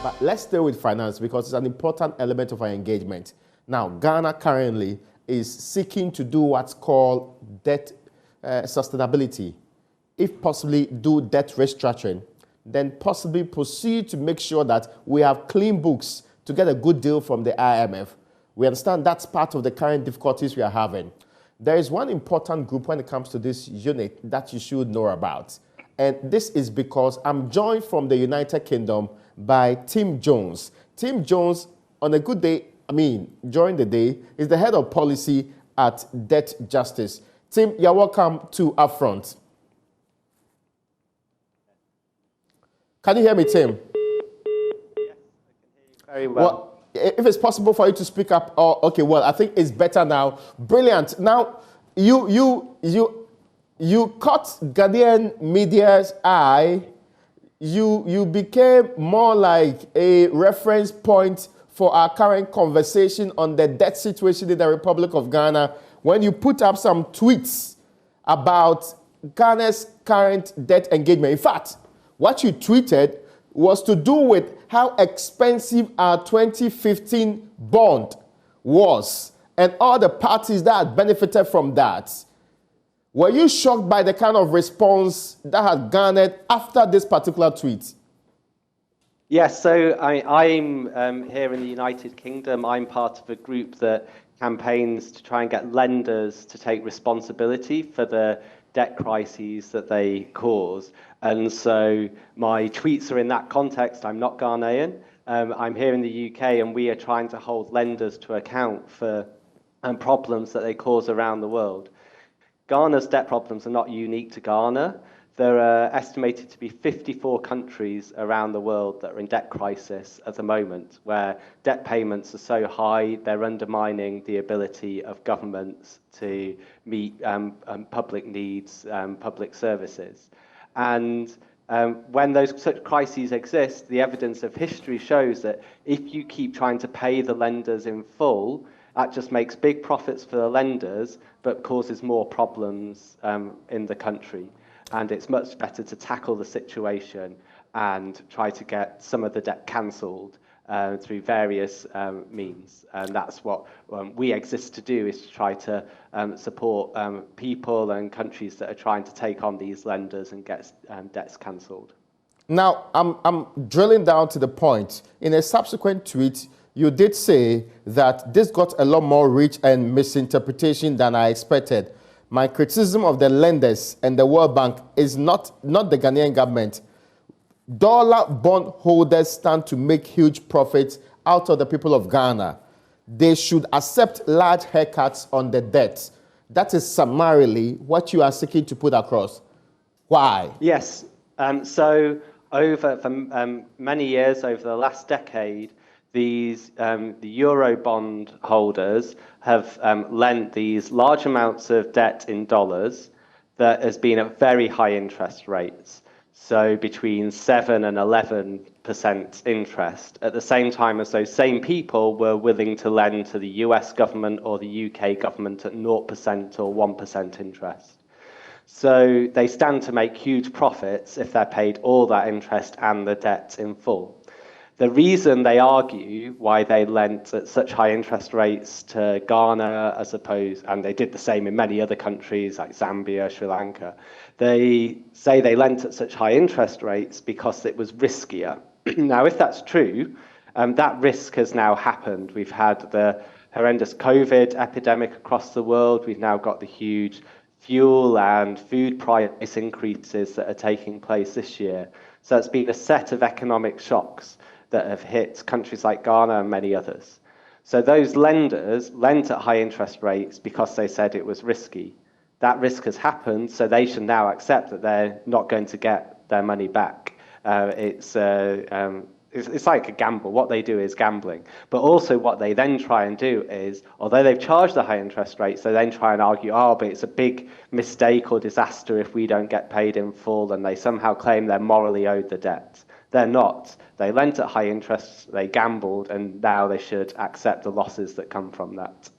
But let's stay with finance because it's an important element of our engagement. Now, Ghana currently is seeking to do what's called debt sustainability. If possibly do debt restructuring, then possibly proceed to make sure that we have clean books to get a good deal from the IMF. We understand that's part of the current difficulties we are having. There is one important group when it comes to this unit that you should know about. And this is because I'm joined from the United Kingdom by Tim Jones. Tim Jones, on a good day, during the day, is the head of policy at Debt Justice. Tim, you're welcome to UPfront. Can you hear me, Tim? Yes, I can hear you very well. If it's possible for you to speak up, okay, well, I think it's better now. Brilliant. Now, you caught Ghanaian media's eye. You became more like a reference point for our current conversation on the debt situation in the Republic of Ghana when you put up some tweets about Ghana's current debt engagement. In fact, what you tweeted was to do with how expensive our 2015 bond was and all the parties that had benefited from that. Were you shocked by the kind of response that had garnered after this particular tweet? Yes, so I'm here in the United Kingdom. I'm part of a group that campaigns to try and get lenders to take responsibility for the debt crises that they cause. And so my tweets are in that context. I'm not Ghanaian. I'm here in the UK, and we are trying to hold lenders to account for problems that they cause around the world. Ghana's debt problems are not unique to Ghana. There are estimated to be 54 countries around the world that are in debt crisis at the moment, where debt payments are so high, they're undermining the ability of governments to meet public needs, public services. And when those such crises exist, the evidence of history shows that if you keep trying to pay the lenders in full, that just makes big profits for the lenders, but causes more problems in the country. And it's much better to tackle the situation and try to get some of the debt cancelled through various means. And that's what we exist to do, is to try to support people and countries that are trying to take on these lenders and get debts cancelled. Now, I'm drilling down to the point. In a subsequent tweet, you did say that this got a lot more reach and misinterpretation than I expected. My criticism of the lenders and the World Bank is not the Ghanaian government. Dollar bond holders stand to make huge profits out of the people of Ghana. They should accept large haircuts on the debt. That is summarily what you are seeking to put across. Why? Yes. So for many years, over the last decade, the Euro bond holders have lent these large amounts of debt in dollars that has been at very high interest rates. So between 7 and 11% interest, at the same time as those same people were willing to lend to the US government or the UK government at 0% or 1% interest. So they stand to make huge profits if they're paid all that interest and the debt in full. The reason they argue why they lent at such high interest rates to Ghana, and they did the same in many other countries like Zambia, Sri Lanka, they say they lent at such high interest rates because it was riskier. Now, if that's true, that risk has now happened. We've had the horrendous COVID epidemic across the world. We've now got the huge fuel and food price increases that are taking place this year. So it's been a set of economic shocks that have hit countries like Ghana and many others. So those lenders lent at high interest rates because they said it was risky. That risk has happened, so they should now accept that they're not going to get their money back. It's like a gamble. What they do is gambling. But also what they then try and do is, although they've charged the high interest rates, they then try and argue, but it's a big mistake or disaster if we don't get paid in full, and they somehow claim they're morally owed the debt. They're not. They lent at high interest, they gambled, and now they should accept the losses that come from that.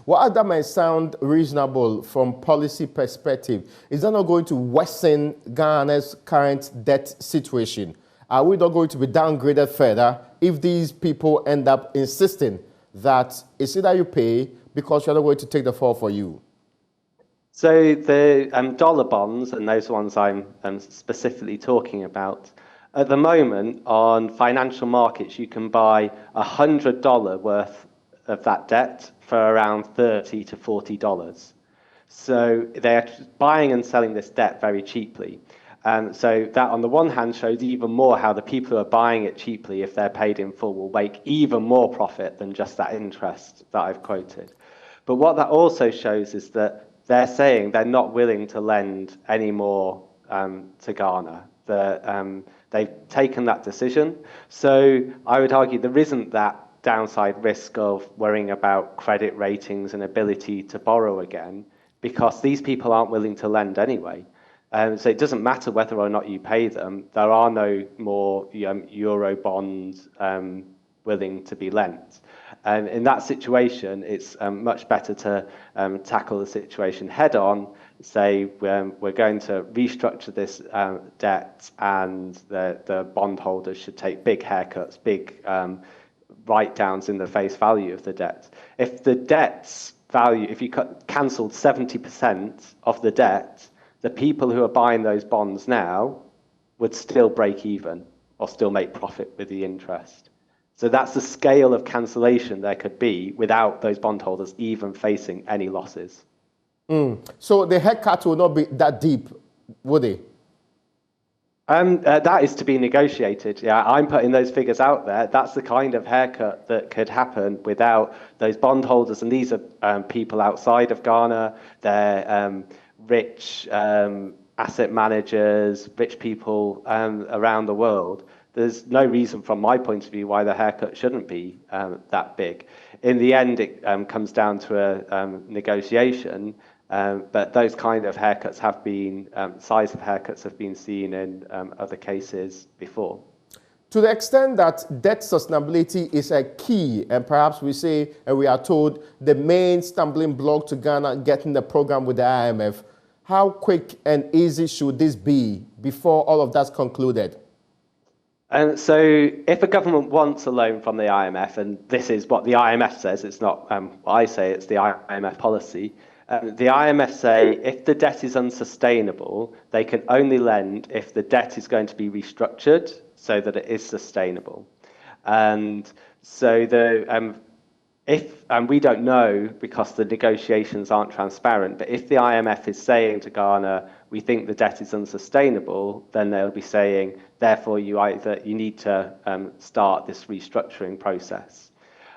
While that may sound reasonable from policy perspective, is that not going to worsen Ghana's current debt situation? are we not going to be downgraded further if these people end up insisting that it's either you pay because you're not going to take the fall for you? So the dollar bonds, and those ones I'm specifically talking about, at the moment on financial markets, you can buy $100 worth of that debt for around $30 to $40. So they're buying and selling this debt very cheaply. So that on the one hand shows even more how the people who are buying it cheaply, if they're paid in full, will make even more profit than just that interest that I've quoted. But what that also shows is that they're saying they're not willing to lend any more to Ghana. They've taken that decision. So I would argue there isn't that downside risk of worrying about credit ratings and ability to borrow again, because these people aren't willing to lend anyway. So it doesn't matter whether or not you pay them. There are no more euro bonds willing to be lent. And in that situation, it's much better to tackle the situation head on, say we're going to restructure this debt, and the bondholders should take big haircuts, big write-downs in the face value of the debt. If the debt's value, if you cancelled 70% of the debt, the people who are buying those bonds now would still break even or still make profit with the interest. So that's the scale of cancellation there could be without those bondholders even facing any losses. So the haircut will not be that deep, would it? That is to be negotiated. Yeah, I'm putting those figures out there. That's the kind of haircut that could happen without those bondholders. And these are people outside of Ghana. They're rich asset managers, rich people around the world. There's no reason from my point of view why the haircut shouldn't be that big. In the end, it comes down to a negotiation, but those kind of haircuts have been, size of haircuts have been seen in other cases before. To the extent that debt sustainability is a key, and perhaps we say, and we are told, the main stumbling block to Ghana getting the program with the IMF, how quick and easy should this be before all of that's concluded? And so if a government wants a loan from the IMF, and this is what the IMF says, it's not what I say, it's the IMF policy. The IMF say if the debt is unsustainable, they can only lend if the debt is going to be restructured so that it is sustainable. And so we don't know because the negotiations aren't transparent, but if the IMF is saying to Ghana, we think the debt is unsustainable, then they'll be saying, therefore, you need to start this restructuring process.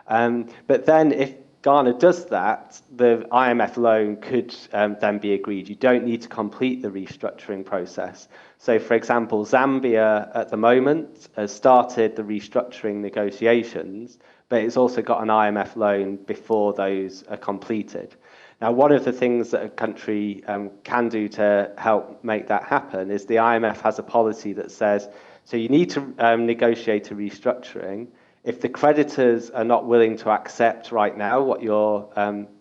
But then if Ghana does that, the IMF loan could then be agreed. You don't need to complete the restructuring process. So, for example, Zambia at the moment has started the restructuring negotiations, but it's also got an IMF loan before those are completed. Now, one of the things that a country can do to help make that happen is the IMF has a policy that says, so you need to negotiate a restructuring. If the creditors are not willing to accept right now what your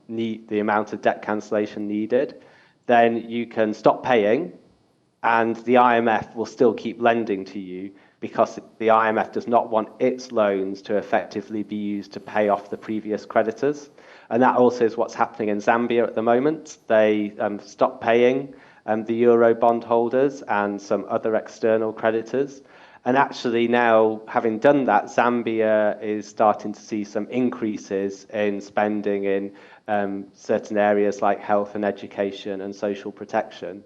the amount of debt cancellation needed, then you can stop paying, and the IMF will still keep lending to you because the IMF does not want its loans to effectively be used to pay off the previous creditors. And that also is what's happening in Zambia at the moment. They stopped paying the euro bondholders and some other external creditors. And actually now, having done that, Zambia is starting to see some increases in spending in certain areas like health and education and social protection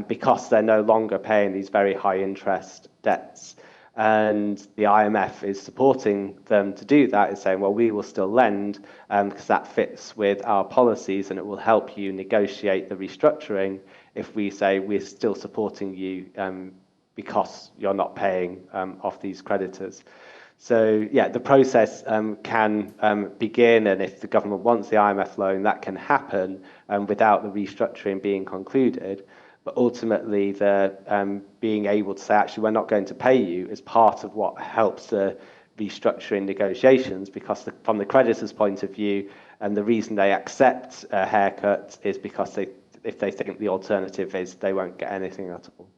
because they're no longer paying these very high interest debts. And the IMF is supporting them to do that, is saying, well, we will still lend because that fits with our policies and it will help you negotiate the restructuring if we say we're still supporting you because you're not paying off these creditors. So, yeah, the process can begin, and if the government wants the IMF loan, that can happen without the restructuring being concluded. But ultimately, the being able to say, actually, we're not going to pay you is part of what helps the restructuring negotiations, because from the creditor's point of view, and the reason they accept a haircut is because if they think the alternative is they won't get anything at all.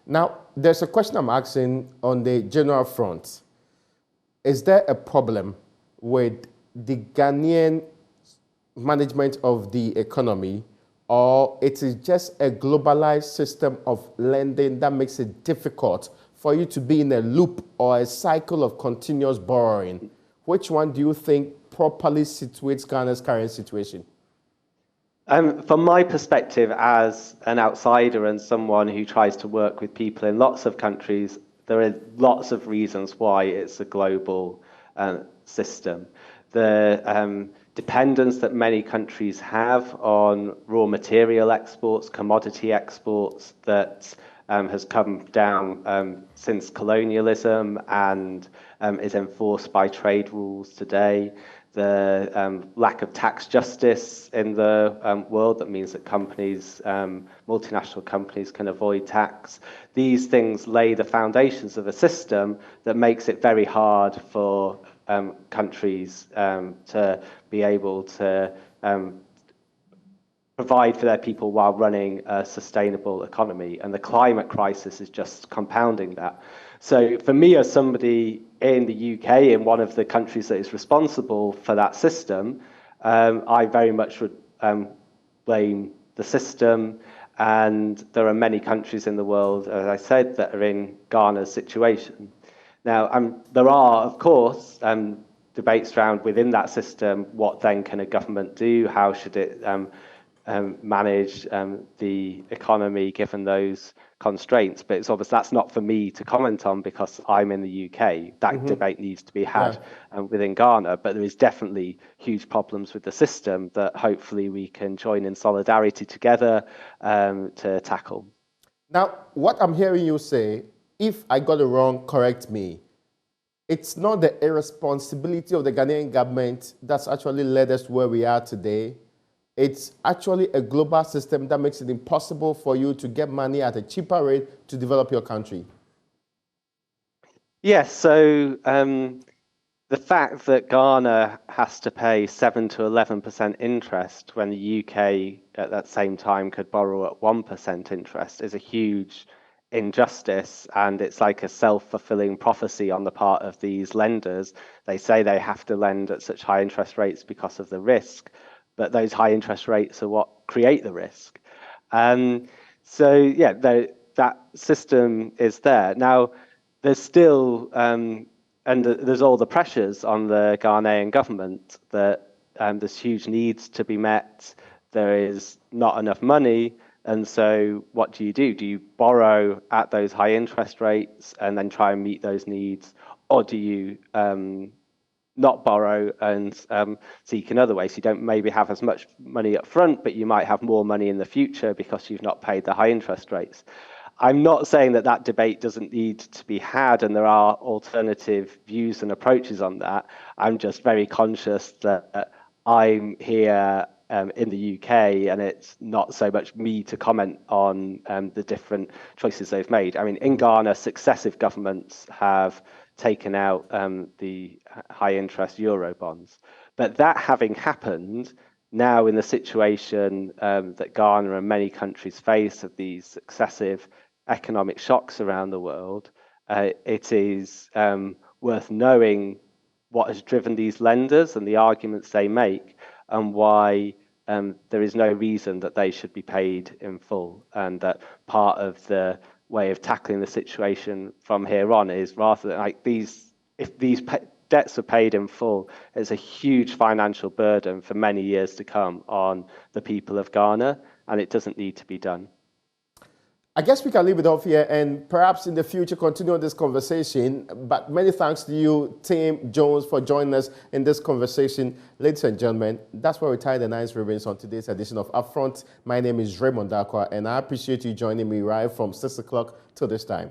Now, there's a question I'm asking on the general front. Is there a problem with the Ghanaian management of the economy, or it is just a globalized system of lending that makes it difficult for you to be in a loop or a cycle of continuous borrowing? Which one do you think properly situates Ghana's current situation? From my perspective as an outsider and someone who tries to work with people in lots of countries, there are lots of reasons why it's a global system. The dependence that many countries have on raw material exports, commodity exports, that has come down since colonialism and is enforced by trade rules today. The lack of tax justice in the world, that means that companies, multinational companies, can avoid tax. These things lay the foundations of a system that makes it very hard for countries to be able to provide for their people while running a sustainable economy. And the climate crisis is just compounding that. So for me, as somebody in the UK, in one of the countries that is responsible for that system, I very much would blame the system. And there are many countries in the world, as I said, that are in Ghana's situation. Now, there are, of course, debates around within that system, what then can a government do? How should it manage the economy given those constraints? But it's obvious that's not for me to comment on because I'm in the UK. That debate needs to be had within Ghana, but there is definitely huge problems with the system that hopefully we can join in solidarity together to tackle. Now, what I'm hearing you say, if I got it wrong, correct me. It's not the irresponsibility of the Ghanaian government that's actually led us where we are today. It's actually a global system that makes it impossible for you to get money at a cheaper rate to develop your country. Yes, so the fact that Ghana has to pay 7 to 11% interest when the UK at that same time could borrow at 1% interest is a huge injustice, and it's like a self-fulfilling prophecy on the part of these lenders. They say they have to lend at such high interest rates because of the risk, but those high interest rates are what create the risk. So yeah, that system is there. Now, there's still, and there's all the pressures on the Ghanaian government that there's huge needs to be met. There is not enough money. And so what do? Do you borrow at those high interest rates and then try and meet those needs? Or do you not borrow and seek another way? So you don't maybe have as much money up front, but you might have more money in the future because you've not paid the high interest rates. I'm not saying that that debate doesn't need to be had, and there are alternative views and approaches on that. I'm just very conscious that I'm here in the UK, and it's not so much me to comment on the different choices they've made. I mean, in Ghana, successive governments have taken out the high interest Euro bonds. But that having happened, now in the situation that Ghana and many countries face of these successive economic shocks around the world, it is worth knowing what has driven these lenders and the arguments they make, and why there is no reason that they should be paid in full, and that part of the way of tackling the situation from here on is, rather than like these, if these debts are paid in full, it's a huge financial burden for many years to come on the people of Ghana, and it doesn't need to be done. I guess we can leave it off here and perhaps in the future continue this conversation. But many thanks to you, Tim Jones, for joining us in this conversation. Ladies and gentlemen, that's where we tie the nice ribbons on today's edition of Upfront. My name is Raymond Acquah, and I appreciate you joining me right from 6 o'clock till this time.